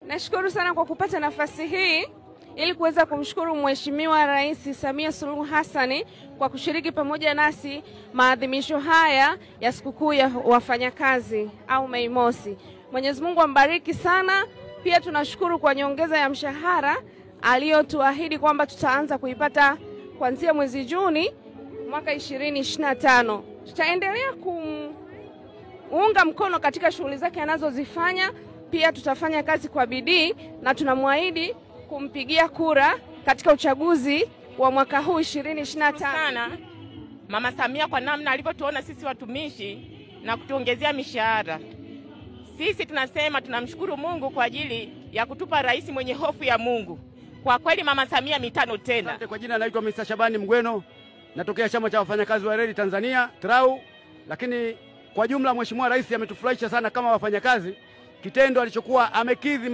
Nashukuru sana kwa kupata nafasi hii ili kuweza kumshukuru Mheshimiwa Rais Samia Suluhu Hassan kwa kushiriki pamoja nasi maadhimisho haya ya sikukuu ya wafanyakazi au Mei Mosi. Mwenyezi Mungu ambariki sana. Pia tunashukuru kwa nyongeza ya mshahara aliyotuahidi kwamba tutaanza kuipata kuanzia mwezi Juni mwaka 2025. Tutaendelea kumuunga mkono katika shughuli zake anazozifanya. Pia tutafanya kazi kwa bidii na tunamwahidi kumpigia kura katika uchaguzi wa mwaka huu 2025. Sana Mama Samia kwa namna alivyotuona sisi watumishi na kutuongezea mishahara. Sisi tunasema tunamshukuru Mungu kwa ajili ya kutupa rais mwenye hofu ya Mungu. Kwa kweli Mama Samia mitano tena. Asante. Kwa jina naitwa Mr. Shabani Mgweno, natokea chama cha wafanyakazi wa reli Tanzania TRAU. Lakini kwa jumla Mheshimiwa Rais ametufurahisha sana kama wafanyakazi, kitendo alichokuwa amekidhi